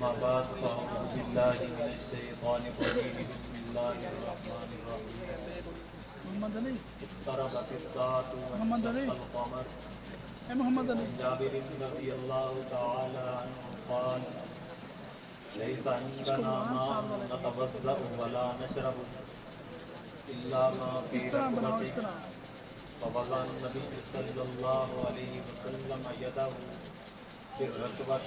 أما بعد فأعوذ بالله من الشيطان الرجيم بسم الله الرحمن الرحيم اقتربت الساعة وانشق القمر عن جابر رضي الله تعالى عنه قال ليس عندنا ماء نتوضأ ولا نشرب إلا ما في ركبته فوضع النبي صلى الله عليه وسلم يده في الركبة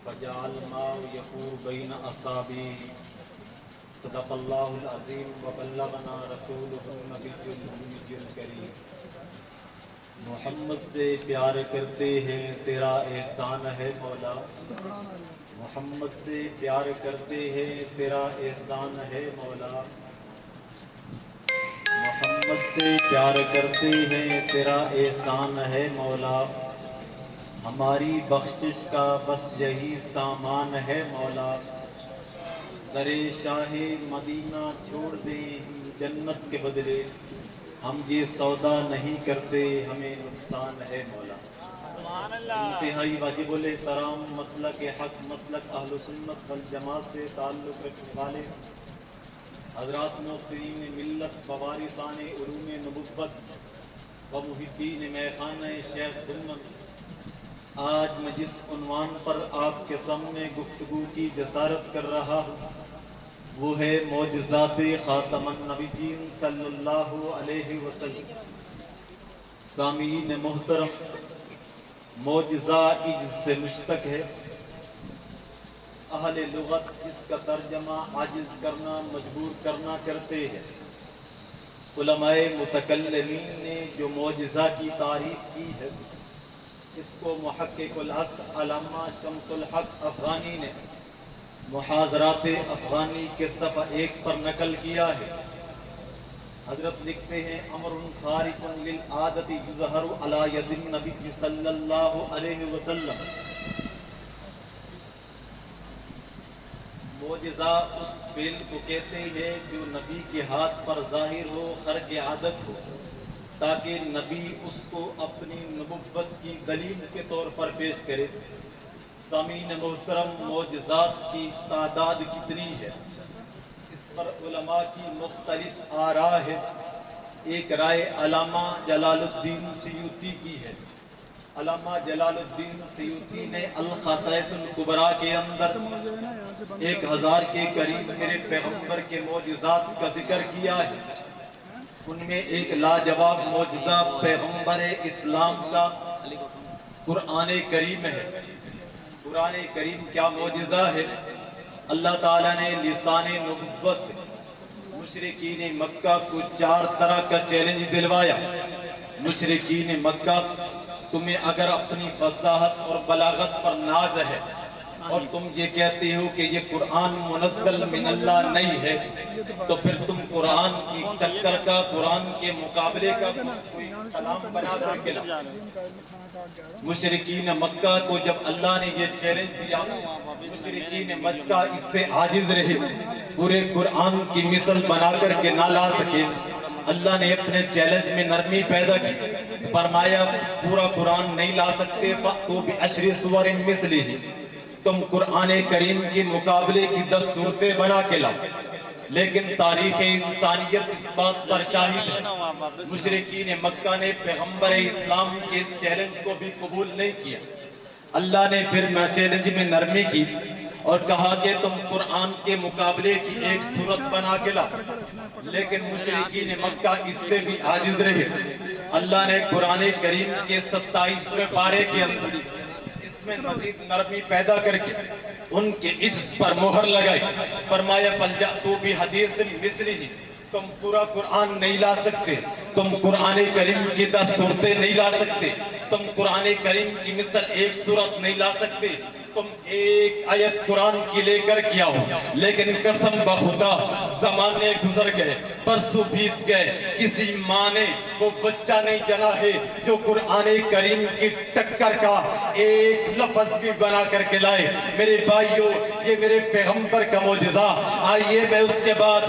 فجعل الماء يفور بين أصابعه صدق الله العظيم وبلغنا رسوله النبي الأمي الكريم. محمد سے پیار کرتے ہیں تیرا احسان ہے مولا. محمد سے پیار کرتے ہیں تیرا احسان ہے مولا. محمد سے پیار کرتے ہیں تیرا احسان ہے مولا. ہماری بخشش کا بس یہی سامان ہے مولا. در شاہ مدینہ چھوڑ دیں جنت کے بدلے، ہم یہ سودا نہیں کرتے، ہمیں نقصان ہے مولا. انتہائی واجب الاحترام مسلک حق، مسلک اہل سنت والجماعت سے تعلق رکھنے والے حضرات مؤثرین ملت، بوارثان علوم نبوت و محبین میخانہ شیخ دمن، آج میں جس عنوان پر آپ کے سامنے گفتگو کی جسارت کر رہا ہوں وہ ہے معجزات خاتم النبیین صلی اللہ علیہ وسلم. سامعین محترم، معجزہ عجز سے مشتق ہے. اہل لغت اس کا ترجمہ عاجز کرنا، مجبور کرنا کرتے ہیں. علماء متکلمین نے جو معجزہ کی تعریف کی ہے اس کو محقق العصر علامہ شمس الحق افغانی نے محاضرات افغانی کے صفحہ 1 پر نقل کیا ہے. حضرت لکھتے ہیں امر خارق للعادت یظہر علی ید النبی صلی اللہ علیہ وسلم. معجزہ اس فعل کو کہتے ہیں جو نبی کے ہاتھ پر ظاہر ہو، خرق عادت ہو، تاکہ نبی اس کو اپنی نبوت کی دلیل کے طور پر پیش کرے. سامعین محترم، معجزات کی تعداد کتنی ہے اس پر علماء کی مختلف آراء ہے. ایک رائے علامہ جلال الدین سیوطی کی ہے. علامہ جلال الدین سیوطی نے الخصائص الکبریٰ کے اندر 1000 کے قریب میرے پیغمبر کے معجزات کا ذکر کیا ہے. ان میں ایک لاجواب معجزہ پیغمبر اسلام کا قرآن کریم ہے. قرآن کریم کیا معجزہ ہے؟ اللہ تعالیٰ نے لسان نبوت سے مشرکین مکہ کو 4 طرح کا چیلنج دلوایا. مشرکین مکہ، تمہیں اگر اپنی فصاحت اور بلاغت پر ناز ہے اور تم یہ کہتے ہو کہ یہ قرآن منزل من اللہ نہیں ہے تو پھر تم قرآن کی چکر کا، قرآن کے مقابلے کا کوئی کلام بنا کر کے لاؤ. مشرکین مکہ کو جب اللہ نے یہ چیلنج دیا، مشرکین مکہ اس سے عاجز رہے، پورے قرآن کی مثل بنا کر کے نہ لا سکے. اللہ نے اپنے چیلنج میں نرمی پیدا کی، فرمایا پورا قرآن نہیں لا سکتے تو بھی عشر سور مثلی، تم قرآن کریم کے مقابلے کی 10 صورتیں بنا کے لاؤ. لیکن تاریخ انسانیت اس بات پر شاہد ہے، مشرکین مکہ نے پیغمبر اسلام کے اس چیلنج کو بھی قبول نہیں کیا. اللہ نے پھر چیلنج میں نرمی کی اور کہا کہ تم قرآن کے مقابلے کی 1 صورت بنا کے لاؤ. لیکن مشرکین مکہ اس سے بھی عاجز رہے. اللہ نے قرآن کریم کے 27ویں پارے کے اندر اس میں مزید نرمی پیدا کر کے ان کے عجز پر مہر لگائی. فرمایا فَلْجَأْتُوا بِحَدِيثٍ مِثْلِهِ، تم پورا قرآن نہیں لا سکتے، تم قرآن کریم کی 10 صورتیں نہیں لا سکتے، تم قرآن کریم کی مثل 1 صورت نہیں لا سکتے، تم ایک آیت قرآن کی لے کر کیا ہو. لیکن قسم بخدا زمانے گزر گئے، برسوں بیت گئے، کسی ماں نے وہ بچہ نہیں جنا ہے جو قرآن کریم کی ٹکر کا ایک لفظ بھی بنا کر کے لائے. میرے بھائیو، یہ میرے پیغمبر کا معجزہ. آئیے میں اس کے بعد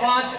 5